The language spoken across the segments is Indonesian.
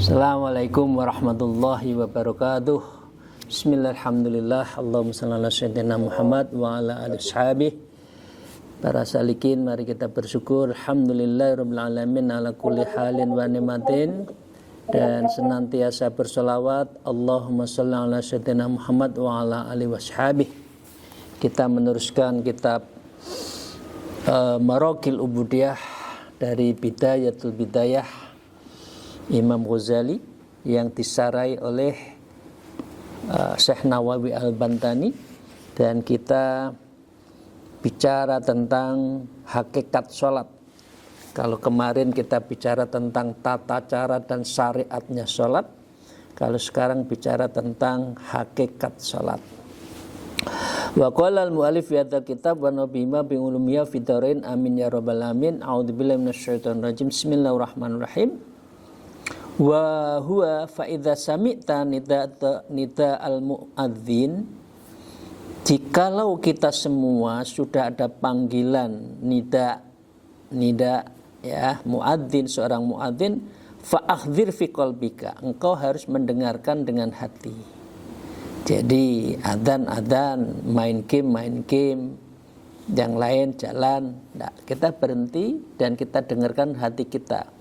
Assalamualaikum warahmatullahi wabarakatuh. Bismillahirrahmanirrahim. Allahumma shalli ala sayyidina Muhammad wa ala alihi washabihi. Para salikin, mari kita bersyukur alhamdulillahirabbil alamin ala kulli halin wa ni'matin, dan senantiasa bersolawat Allahumma shalli ala sayyidina Muhammad wa ala alihi washabihi. Kita meneruskan kitab Maraqil Ubudiyah dari Bidayatul Bidayah Imam Ghazali yang disarai oleh Syekh Nawawi Al-Bantani, dan kita bicara tentang hakikat sholat. Kalau kemarin kita bicara tentang tata cara dan syariatnya sholat, kalau sekarang bicara tentang hakikat sholat. Wa qala al-mu'allif fi hadzal kitab wa nabiyina bi ulumiyya fid dharain amin ya rabbal alamin. A'udzubillahi minasyaitonir rajim. Bismillahirrahmanirrahim. Wa huwa fa idza sami'ta nida al-mu'adzin, jikalau kita semua sudah ada panggilan nida ya, muadzin, seorang muadzin, fa akhdzir fi qalbika, engkau harus mendengarkan dengan hati. Jadi adzan main game, yang lain jalan, nah, kita berhenti dan kita dengarkan hati kita.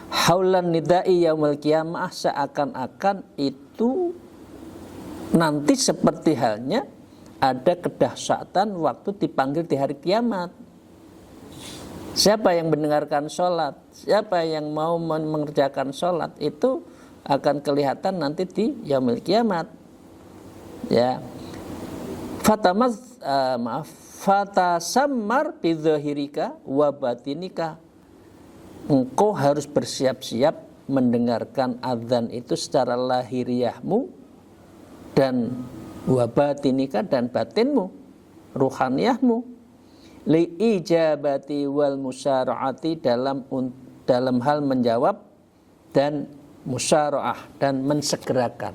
Haulan nidai yaumil qiyamah, seakan-akan itu nanti seperti halnya ada kedahsyatan waktu dipanggil di hari kiamat. Siapa yang mendengarkan sholat, siapa yang mau mengerjakan sholat, itu akan kelihatan nanti di yaumil kiamat. Ya, fatasammar bidhahirika wa batinika, engkau harus bersiap-siap mendengarkan adzan itu secara lahiriahmu dan wabatinika, dan batinmu, ruhaniyahmu, li ijabati wal musyara'ati, dalam hal menjawab dan musyara'ah, dan mensegerakan.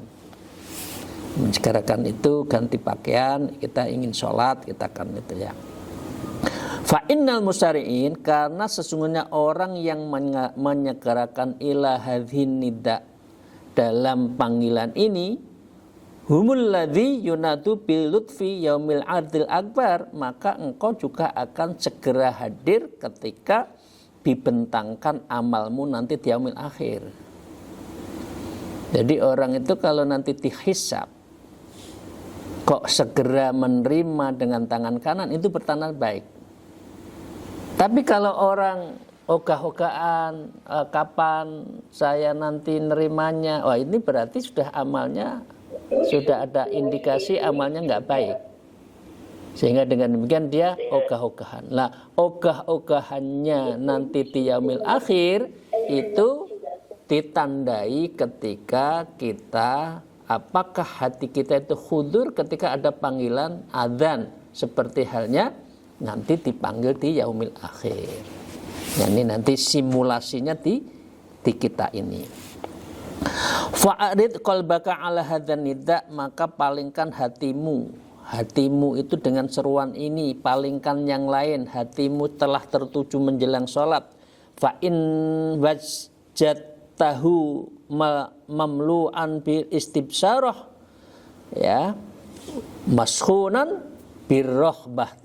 Mensegerakan itu ganti pakaian, kita ingin sholat, kita akan itu ya. Fa innal musari'in, karena sesungguhnya orang yang menyegerakan ila hadhin nida, dalam panggilan ini, humul ladzi yunadu bil lutfi yaumil adil akbar, maka engkau juga akan segera hadir ketika dibentangkan amalmu nanti di yaumil akhir. Jadi orang itu kalau nanti dihisab kok segera menerima dengan tangan kanan, itu bertanda baik. Tapi kalau orang ogah-ogahan, kapan saya nanti nerimanya, wah ini berarti sudah amalnya, sudah ada indikasi amalnya nggak baik. Sehingga dengan demikian dia ogah-ogahan. Nah, ogah-ogahannya nanti di yaumil akhir itu ditandai ketika kita, apakah hati kita itu khudur ketika ada panggilan adzan, seperti halnya nanti dipanggil di yaumil akhir. Ya, ini nanti simulasinya di kita ini. Fa'arid qalbaka ala hadzan nida, maka palingkan hatimu itu dengan seruan ini, palingkan yang lain. Hatimu telah tertuju menjelang sholat. Fa in wajadtahu mamlu'an bil istibsyarah, ya, maskhunan birrohbah.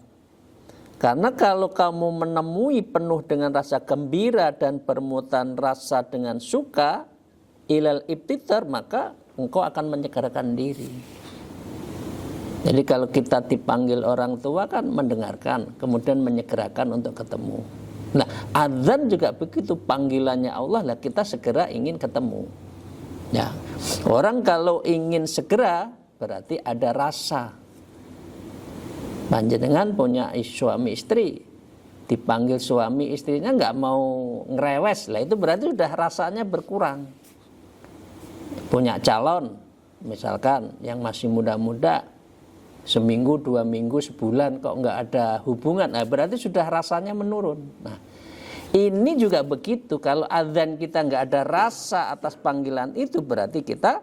Karena kalau kamu menemui penuh dengan rasa gembira dan permutaan rasa dengan suka, ilal ibtitar, maka engkau akan menyegerakan diri. Jadi kalau kita dipanggil orang tua kan mendengarkan, kemudian menyegerakan untuk ketemu. Nah, adzan juga begitu, panggilannya Allah lah, kita segera ingin ketemu. Ya, orang kalau ingin segera berarti ada rasa. Panjenengan punya suami istri, dipanggil suami istrinya nggak mau ngerewes, lah itu berarti sudah rasanya berkurang. Punya calon, misalkan yang masih muda-muda, seminggu, 2 minggu, sebulan kok nggak ada hubungan, nah berarti sudah rasanya menurun. Nah, ini juga begitu, kalau azan kita nggak ada rasa atas panggilan itu, berarti kita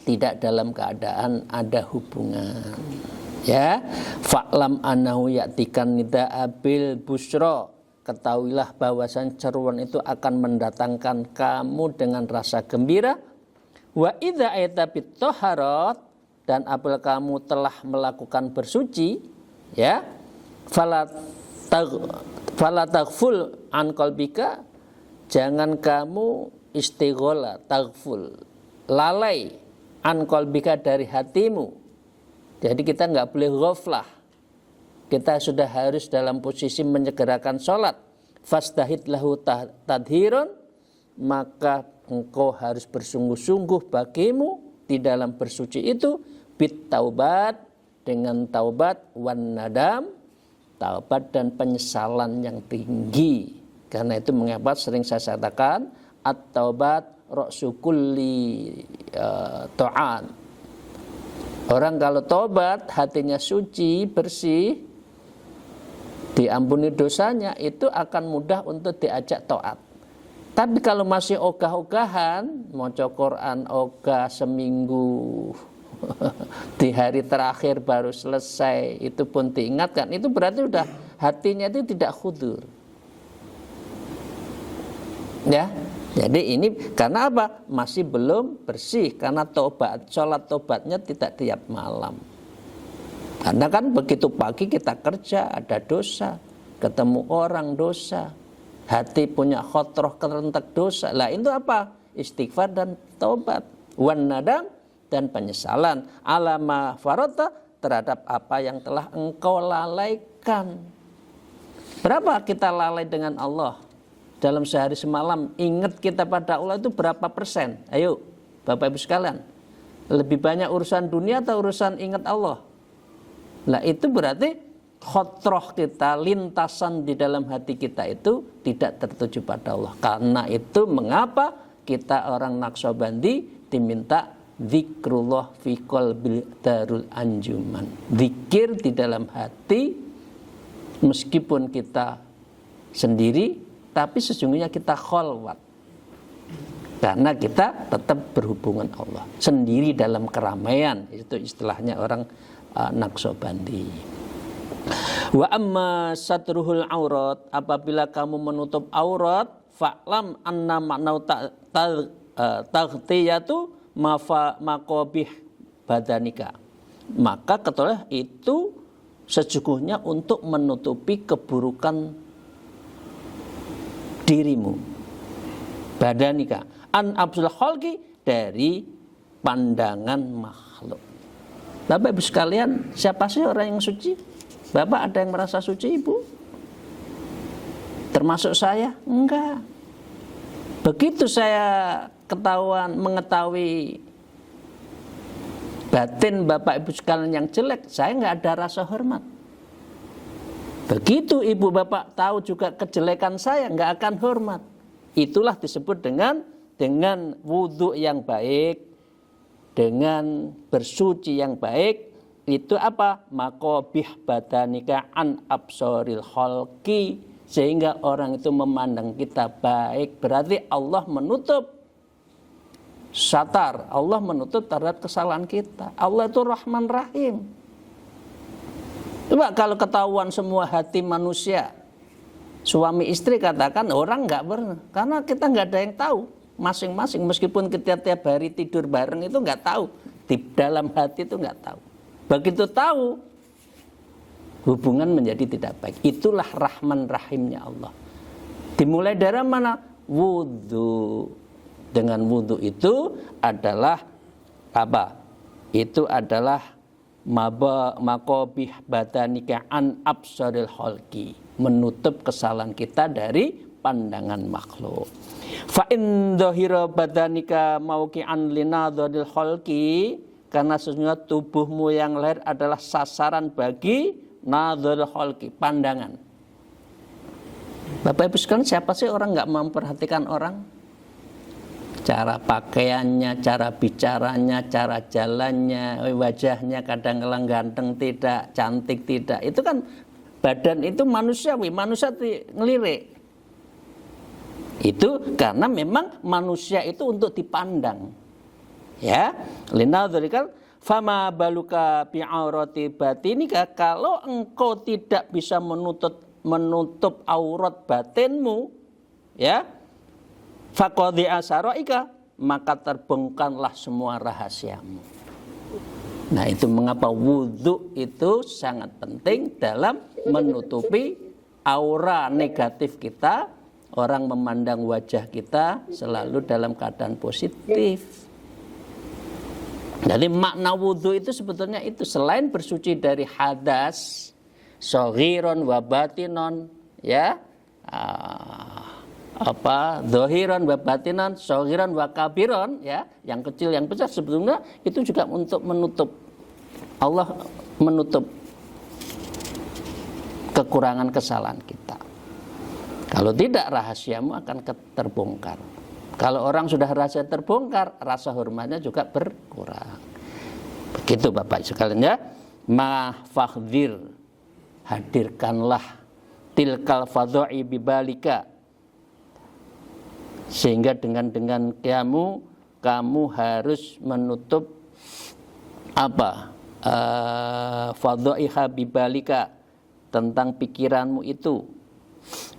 tidak dalam keadaan ada hubungan. Ya, fa'lam annahu ya'tikan nida'a bil busra, ketahuilah bahwasan seruan itu akan mendatangkan kamu dengan rasa gembira. Wa idza aita bit taharat, dan apabila kamu telah melakukan bersuci, ya, fala taghful an qalbika, jangan kamu istighola, taghful, lalai, an qalbika, dari hatimu. Jadi kita nggak boleh ghaflah. Kita sudah harus dalam posisi menyegerakan sholat. Fastahid lahu tadhiron, maka engkau harus bersungguh-sungguh bagimu di dalam bersuci itu, bit taubat, dengan taubat, wan nadam, taubat dan penyesalan yang tinggi. Karena itu mengapa sering saya katakan at-taubat ra'su kulli ta'an. Orang kalau taubat, hatinya suci, bersih, diampuni dosanya, itu akan mudah untuk diajak taat. Tapi kalau masih ogah-ogahan, maca Quran ogah seminggu, di hari terakhir baru selesai, itu pun diingatkan, itu berarti udah hatinya itu tidak khudur. Ya, jadi ini karena apa? Masih belum bersih, karena tobat, sholat tobatnya tidak tiap malam. Karena kan begitu pagi kita kerja, ada dosa, ketemu orang dosa, hati punya khotroh, kerentek dosa. Lah itu apa? Istighfar dan taubat, wan nadam, dan penyesalan, alama farota, terhadap apa yang telah engkau lalaikan. Berapa kita lalai dengan Allah dalam sehari semalam? Ingat kita pada Allah itu berapa persen? Ayo Bapak Ibu sekalian, lebih banyak urusan dunia atau urusan ingat Allah? Nah itu berarti khotroh kita, lintasan di dalam hati kita itu tidak tertuju pada Allah. Karena itu mengapa kita orang Naqsyabandi diminta zikrullah fi qalbil darul anjuman. Zikir di dalam hati, meskipun kita sendiri, tapi sesungguhnya kita khalwat. Karena kita tetap berhubungan Allah. Sendiri dalam keramaian, itu istilahnya orang Naqsyabandi. Wa amma satruhul aurat, apabila kamu menutup aurat, fa'lam anna ma'nau taghtiyatu maqabih badanika, maka ketahuilah itu sesungguhnya untuk menutupi keburukan dirimu, badanika, an absul khalqi, dari pandangan makhluk. Bapak Ibu sekalian, siapa sih orang yang suci? Bapak ada yang merasa suci, Ibu? Termasuk saya? Enggak. Begitu saya mengetahui batin Bapak Ibu sekalian yang jelek, saya nggak ada rasa hormat. Begitu Ibu Bapak tahu juga kejelekan saya, nggak akan hormat. Itulah disebut dengan wudhu yang baik, dengan bersuci yang baik. Itu apa? Maqabih badanika an absoril khalqi, sehingga orang itu memandang kita baik. Berarti Allah menutup satar, Allah menutup terhadap kesalahan kita. Allah itu Rahman Rahim. Coba kalau ketahuan semua hati manusia, suami istri katakan orang nggak benar, karena kita nggak ada yang tahu masing-masing. Meskipun kita tiap hari tidur bareng itu nggak tahu, di dalam hati itu nggak tahu. Begitu tahu, hubungan menjadi tidak baik. Itulah Rahman Rahimnya Allah. Dimulai dari mana? Wudhu. Dengan wudhu itu adalah apa? Itu adalah maqabih badanika an absaril khalqi, menutup kesalahan kita dari pandangan makhluk. Fa in dhahira badanika mauqi'an linadharil khalqi, karena sesungguhnya tubuhmu yang lahir adalah sasaran bagi nadharil khalqi, pandangan. Bapak Ibu sekalian, siapa sih orang nggak memperhatikan orang? cara pakaiannya, cara bicaranya, cara jalannya, wajahnya kadang-kadang ganteng tidak, cantik tidak. Itu kan badan itu manusiawi, manusia ngelirik. Itu karena memang manusia itu untuk dipandang. Ya, linadzurikal fama baluka bi'aurati batinika, kalau engkau tidak bisa menutup aurat batinmu, ya, faqadhi asaraika, maka terbongkarlah semua rahasiamu. Nah, itu mengapa wudhu itu sangat penting dalam menutupi aura negatif kita. Orang memandang wajah kita selalu dalam keadaan positif. Jadi makna wudhu itu sebetulnya itu, selain bersuci dari hadas, shaghiron wa batinon, ya, dhahiran wa batinan, shaghiran wa kabiron, ya, yang kecil yang besar, sebetulnya itu juga untuk menutup. Allah menutup kekurangan kesalahan kita. Kalau tidak, rahasiamu akan terbongkar. Kalau orang sudah rahasia terbongkar, rasa hormatnya juga berkurang. Begitu Bapak sekalian, ya. Mahfadhir, hadirkanlah tilkal fadha'i bibalika, sehingga dengan kamu harus menutup apa? Fadha'iha bibalika, tentang pikiranmu itu.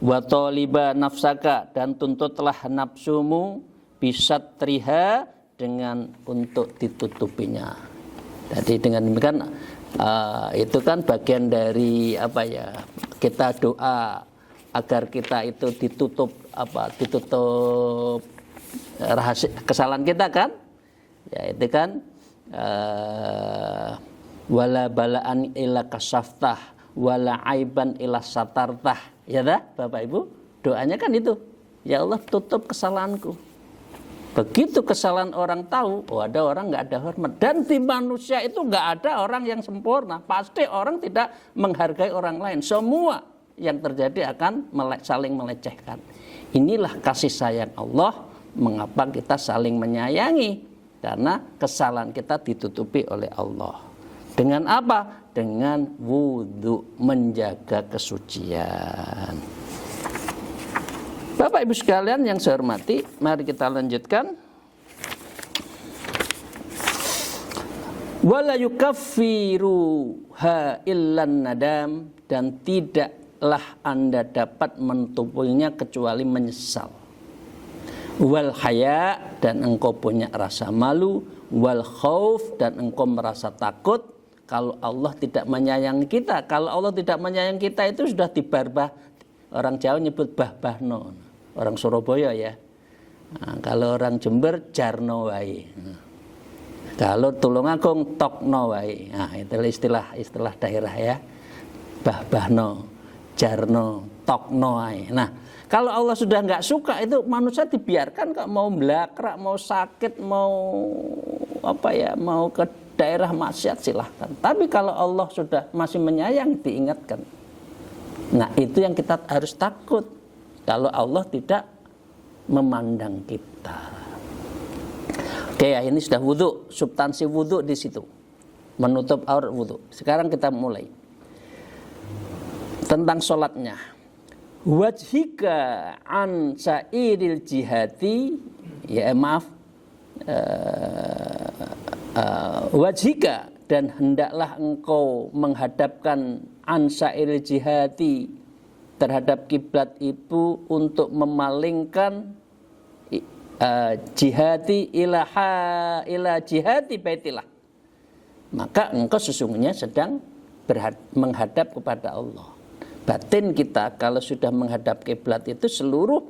Wa taliba nafsaka, dan tuntutlah nafsumu bisatriha, dengan untuk ditutupinya. Jadi dengan demikian itu kan bagian dari apa ya, kita doa agar kita itu ditutup rahasia kesalahan kita kan, ya itu kan wala balaan ila kasaftah wala aiban ila satartah, ya dah Bapak Ibu, doanya kan itu, ya Allah tutup kesalahanku. Begitu kesalahan orang tahu, oh ada orang nggak ada hormat. Dan di manusia itu nggak ada orang yang sempurna, pasti orang tidak menghargai orang lain. Semua yang terjadi akan saling melecehkan. Inilah kasih sayang Allah, mengapa kita saling menyayangi, karena kesalahan kita ditutupi oleh Allah. Dengan apa? Dengan wudhu, menjaga kesucian. Bapak Ibu sekalian yang saya hormati, mari kita lanjutkan. Wala yukaffiruha illan nadam, dan tidaklah Anda dapat menutupinya kecuali menyesal. Wal haya, dan engkau punya rasa malu. Wal khauf, dan engkau merasa takut kalau Allah tidak menyayangi kita. Kalau Allah tidak menyayangi kita itu sudah dibarbah. Orang Jawa nyebut bahbahno, orang Surabaya ya. Nah, kalau orang Jember jarno wae. Kalau Tulungagung tokno wae. Nah, itu istilah daerah ya. Bahbahno, jarno, tokno wae. Nah, kalau Allah sudah nggak suka, itu manusia dibiarkan kok, mau blakrak, mau sakit, mau mau ke daerah maksiat silahkan. Tapi kalau Allah sudah masih menyayang, diingatkan. Nah, itu yang kita harus takut, kalau Allah tidak memandang kita. Oke ya, ini sudah wudhu, substansi wudhu di situ, menutup aurat wudhu. Sekarang kita mulai tentang sholatnya. Wajhika an sa'iril jihati, wajhika, dan hendaklah engkau menghadapkan ansairil jihati, terhadap kiblat itu, untuk memalingkan jihati ila jihati baitillah. Maka engkau sesungguhnya sedang menghadap kepada Allah. Batin kita kalau sudah menghadap kiblat itu, seluruh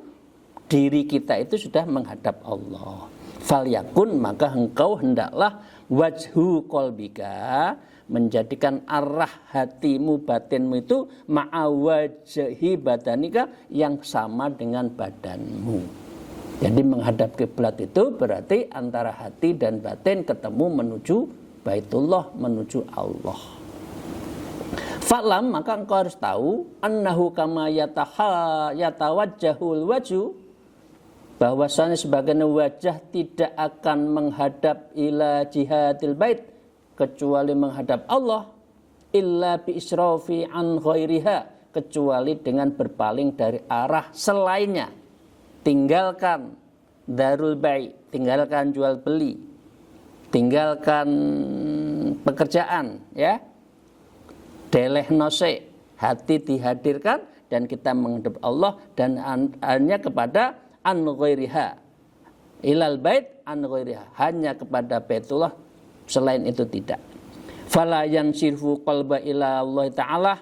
diri kita itu sudah menghadap Allah. Falyakun, maka engkau hendaklah wajhu qalbika, menjadikan arah hatimu, batinmu itu ma'awajhi badanika, yang sama dengan badanmu. Jadi menghadap kiblat itu berarti antara hati dan batin ketemu menuju Baitullah, menuju Allah. Fa'lam, maka engkau harus tahu, annahu kama yatawajjahul wajhu, bahwasanya sebagian wajah tidak akan menghadap ila jihadil bait kecuali menghadap Allah, illa bi israfi an ghairiha, kecuali dengan berpaling dari arah selainnya. Tinggalkan darul bai', tinggalkan jual beli, tinggalkan pekerjaan, ya. Deleh nose, hati dihadirkan dan kita menghadap Allah dan hanya kepada an ghairiha. Ilal bait an ghairiha, hanya kepada Baitullah, selain itu tidak. Fala yansirfu qalba ila Allah Ta'ala,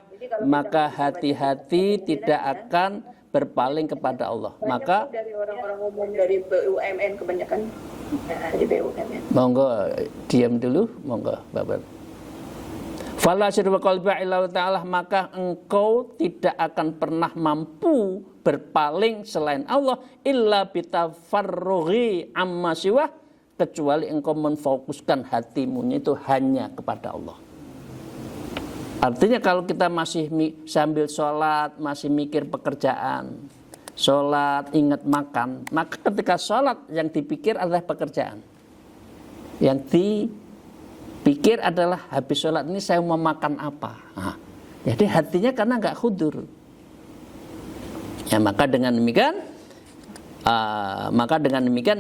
maka hati-hati tidak akan berpaling kepada Allah. Maka dari orang-orang umum dari BUMN kebanyakan di BUMN. Monggo diam dulu, monggo Bapak. Fala yansirfu qalba ila Allah Ta'ala, maka engkau tidak akan pernah mampu berpaling selain Allah illa bitafarrughi amma siwah, kecuali engkau menfokuskan hatimu itu hanya kepada Allah. Artinya kalau kita masih sambil sholat, masih mikir pekerjaan, sholat ingat makan, maka ketika sholat yang dipikir adalah pekerjaan. Yang dipikir adalah habis sholat ini saya mau makan apa. Nah, jadi hatinya karena nggak khudur. Ya, maka dengan demikian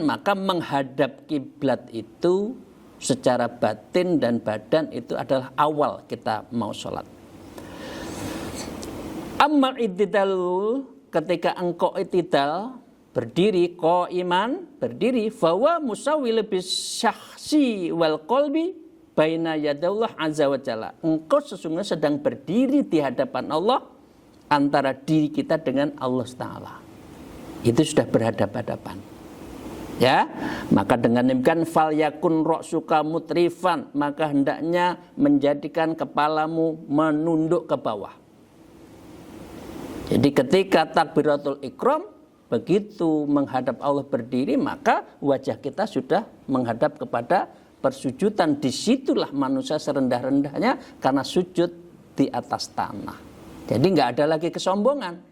maka menghadap kiblat itu secara batin dan badan itu adalah awal kita mau sholat. Amma i'tidal, ketika engkau i'tidal berdiri, qaiman berdiri, fawa musawwil bisyahsi wal qalbi baina yadallah azza wa jalla. Engkau sesungguhnya sedang berdiri di hadapan Allah, antara diri kita dengan Allah Ta'ala. Itu sudah berhadapan-hadapan. Ya, maka dengan demikian fal yakun ra'suka mutrifan, maka hendaknya menjadikan kepalamu menunduk ke bawah. Jadi ketika takbiratul ikram, begitu menghadap Allah berdiri, maka wajah kita sudah menghadap kepada persujudan. Disitulah manusia serendah-rendahnya karena sujud di atas tanah. Jadi nggak ada lagi kesombongan.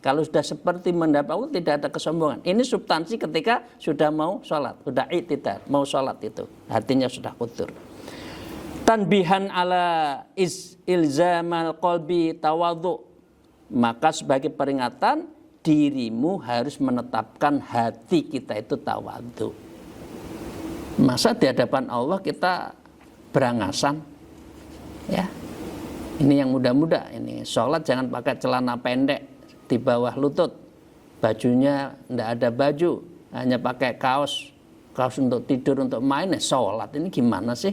Kalau sudah seperti menghadap Allah, tidak ada kesombongan. Ini substansi ketika sudah mau sholat, sudah i'tidal, mau sholat itu, hatinya sudah khudur. Tanbihan ala ilzamal qalbi tawadhu, maka sebagai peringatan dirimu harus menetapkan hati kita itu tawadhu. Masa di hadapan Allah kita berangasan, ya? Ini yang muda-muda, ini sholat jangan pakai celana pendek di bawah lutut, bajunya tidak ada baju, hanya pakai kaos untuk tidur, untuk main. Sholat ini gimana sih?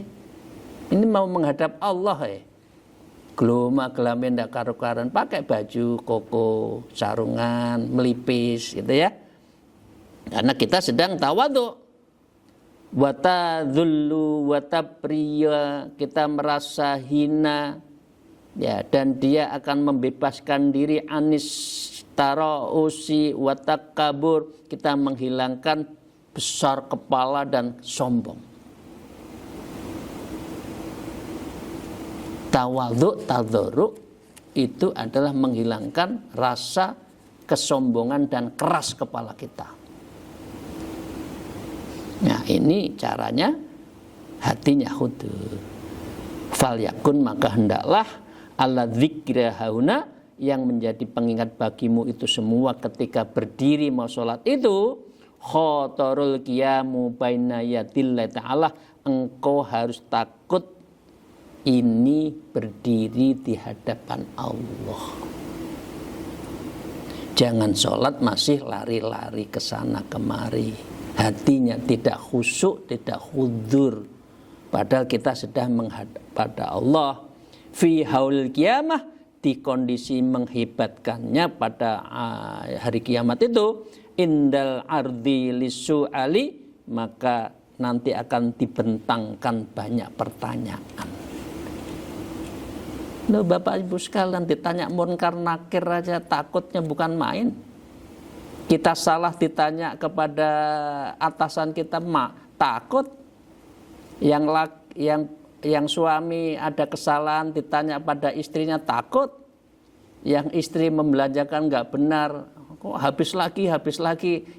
Ini mau menghadap Allah ya. Gloma gelamin tidak karu-karuan, pakai baju koko, sarungan, melipis gitu ya. Karena kita sedang tawadhu. Watadzullu watapriya, kita merasa hina, ya, dan dia akan membebaskan diri anis tarausi watakabur, kita menghilangkan besar kepala dan sombong. Tawadhu tadzarru itu adalah menghilangkan rasa kesombongan dan keras kepala kita. Nah, ini caranya hatinya khudur. Fal yakun, maka hendaklah ala dzikra hauna, yang menjadi pengingat bagimu itu semua ketika berdiri mau sholat itu, khotorul qiyamu baina yadillahi ta'ala, engkau harus takut ini berdiri di hadapan Allah. Jangan sholat masih lari-lari ke sana kemari, hatinya tidak khusyuk, tidak khudur, padahal kita sedang menghadap pada Allah. Fi haul kiamah, di kondisi menghebatkannya pada hari kiamat itu, indal ardi lisu'ali, maka nanti akan dibentangkan banyak pertanyaan. Loh Bapak Ibu sekalian, ditanya munkar nakir aja takutnya bukan main. Kita salah ditanya kepada atasan kita, takut. Yang suami ada kesalahan ditanya pada istrinya, takut. Yang istri membelanjakan nggak benar, kok habis lagi,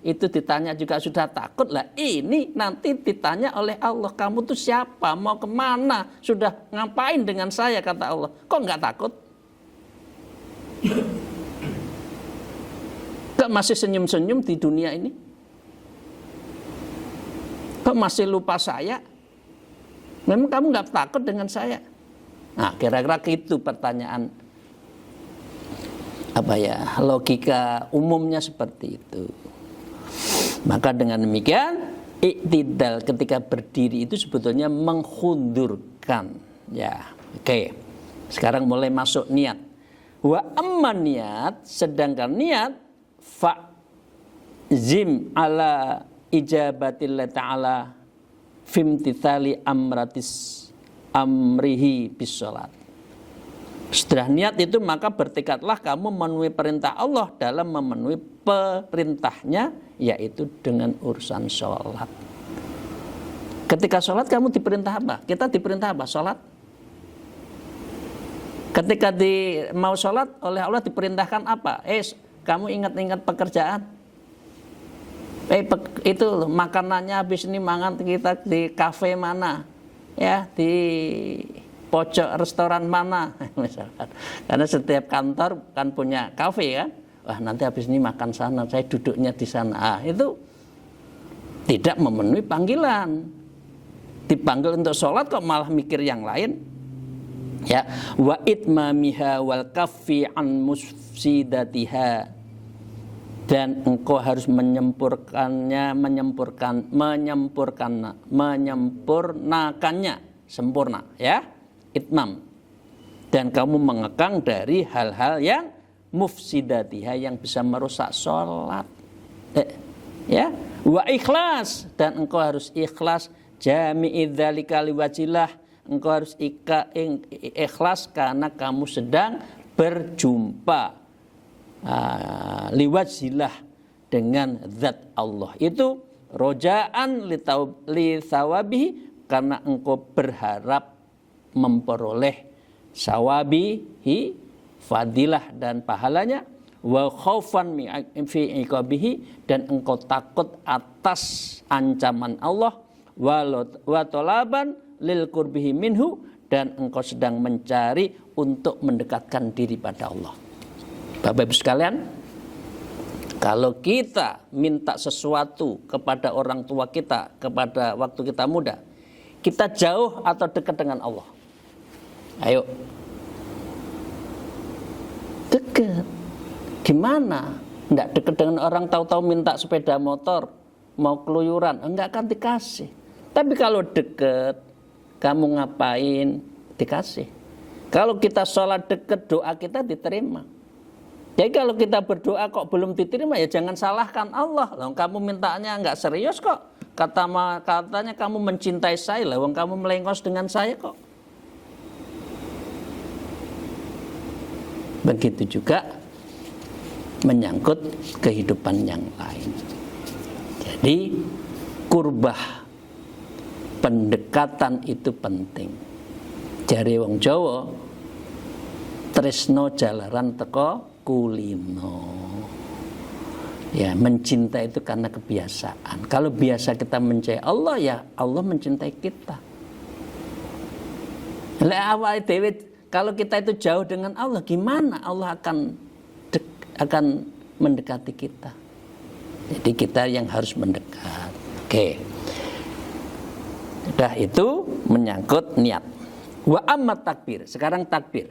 itu ditanya juga sudah takut lah. Ini nanti ditanya oleh Allah, kamu tuh siapa, mau kemana, sudah ngapain dengan saya, kata Allah. Kok nggak takut? Kok masih senyum-senyum di dunia ini? Kok masih lupa saya? Memang kamu nggak takut dengan saya? Nah, kira-kira itu pertanyaan logika umumnya seperti itu. Maka dengan demikian iktidal ketika berdiri itu sebetulnya menghundurkan, ya. Oke. Sekarang mulai masuk niat. Wa amma niat, sedangkan niat fa'zim ala ijabatillah ta'ala fimtithali amrihi bis salat. Setelah niat itu maka bertekadlah kamu memenuhi perintah Allah dalam memenuhi perintahnya, yaitu dengan urusan sholat. Ketika sholat kamu diperintah apa? Kita diperintah apa? Sholat. Ketika mau sholat oleh Allah diperintahkan apa? Kamu ingat-ingat pekerjaan. Itu makanannya habis ini mangan kita di kafe mana? Ya, di pojok restoran mana misalkan. Karena setiap kantor kan punya kafe kan. Wah, nanti habis ini makan sana, saya duduknya di sana. Itu tidak memenuhi panggilan. Dipanggil untuk sholat kok malah mikir yang lain. Ya, wa itmamiha wal kaffi an mufsidatiha. Dan engkau harus menyempurnakannya, sempurna, ya. Itmam, dan kamu mengekang dari hal-hal yang mufsidatiha, yang bisa merusak sholat, ya. Wa ikhlas, dan engkau harus ikhlas jami'i dzalika liwajillah, engkau harus ikhlas karena kamu sedang berjumpa liwajillah, dengan zat Allah. Itu rojaan li thawabihi, karena engkau berharap memperoleh sawabihi, fadilah dan pahalanya, wa khaufan fi iqabihi, dan engkau takut atas ancaman Allah, wa talaban lil qurbihi minhu, dan engkau sedang mencari untuk mendekatkan diri pada Allah. Bapak Ibu sekalian, kalau kita minta sesuatu kepada orang tua kita, kepada waktu kita muda, kita jauh atau dekat dengan Allah? Ayo. Dekat. Gimana? Enggak dekat dengan orang, tahu-tahu minta sepeda motor, mau keluyuran, enggak akan dikasih. Tapi kalau dekat, kamu ngapain? Dikasih. Kalau kita sholat dekat, doa kita diterima. Jadi kalau kita berdoa kok belum diterima, ya jangan salahkan Allah. Loh, kamu mintanya enggak serius kok. Katanya kamu mencintai saya, lah kamu melengos dengan saya kok. Begitu juga menyangkut kehidupan yang lain. Jadi kurbah, pendekatan itu penting. Jare wong Jawa, tresno jalaran teko kulino. Ya, mencinta itu karena kebiasaan. Kalau biasa kita mencintai Allah, ya Allah mencintai kita. Awal dewe, kalau kita itu jauh dengan Allah, gimana Allah akan mendekati kita? Jadi kita yang harus mendekat. Oke. Sudah itu menyangkut niat. Wa amma takbir. Sekarang takbir.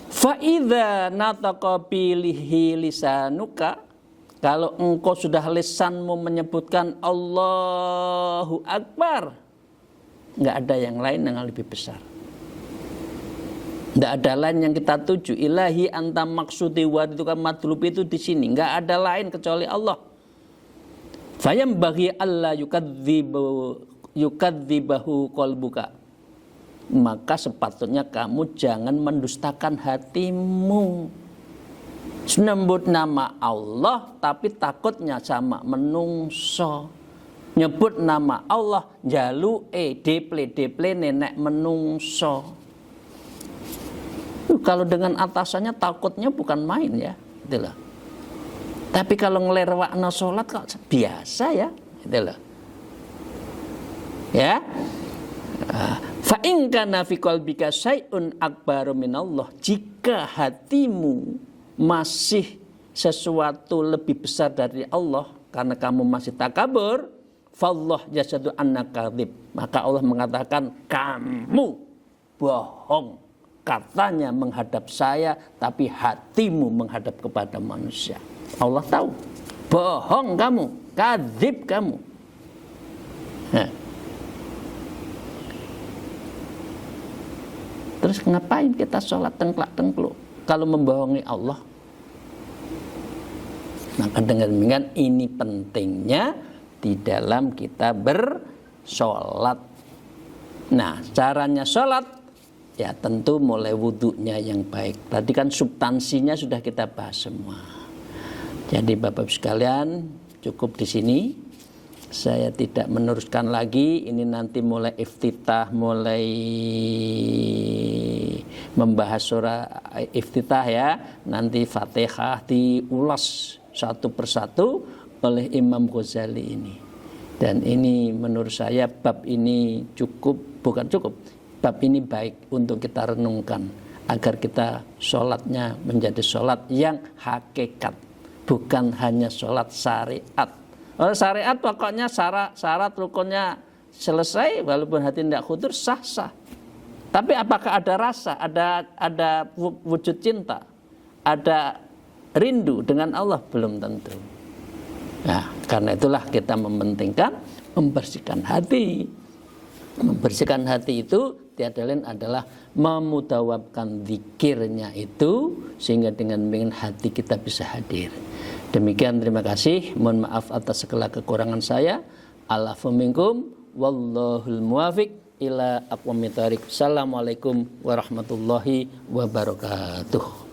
Fa idza nataqa bilihi lisanuka, kalau engkau sudah lisanmu menyebutkan Allahu Akbar, enggak ada yang lain yang lebih besar. Tidak ada lain yang kita tuju. Ilahi anta maksudi wadituka madlub, itu di sini. Enggak ada lain kecuali Allah. Fayam bagi Allah yukadzibahu qalbuka. Maka sepatutnya kamu jangan mendustakan hatimu. Nyebut nama Allah tapi takutnya sama menungso. Nyebut nama Allah jaluke deple nenek menungso. Kalau dengan atasannya takutnya bukan main, ya. Itulah. Tapi kalau ngelerwakno sholat kok biasa ya, gitu loh. Ya. Fa in kana fi qalbika syai'un akbaru minallah, jika hatimu masih sesuatu lebih besar dari Allah karena kamu masih takabur, fallah yashhadu annaka kadzib, maka Allah mengatakan kamu bohong, katanya menghadap saya tapi hatimu menghadap kepada manusia. Allah tahu, bohong kamu, kadzib kamu. Terus ngapain kita sholat tengklak-tengkluk kalau membohongi Allah? Maka dengan demikian ini pentingnya di dalam kita bersolat. Nah, caranya sholat ya tentu mulai wudhunya yang baik. Tadi kan substansinya sudah kita bahas semua. Jadi Bapak-Ibu sekalian, cukup di sini. Saya tidak meneruskan lagi. Ini nanti mulai iftitah, mulai membahas surah iftitah ya. Nanti Fatihah diulas satu persatu oleh Imam Ghazali ini. Dan ini menurut saya bab ini bukan cukup. Bab ini baik untuk kita renungkan agar kita sholatnya menjadi sholat yang hakikat, bukan hanya sholat syariat. Syariat pokoknya syarat rukunnya selesai, walaupun hati tidak khudur sah-sah. Tapi apakah ada rasa, ada wujud cinta, ada rindu dengan Allah? Belum tentu. Nah, karena itulah kita mementingkan membersihkan hati. Membersihkan hati itu tiada lain adalah memudawabkan zikirnya itu, sehingga dengan hati kita bisa hadir. Demikian, terima kasih. Mohon maaf atas segala kekurangan saya. Al-afu minkum wallahul muwafiq ila aqwamit thoriq. Assalamualaikum warahmatullahi wabarakatuh.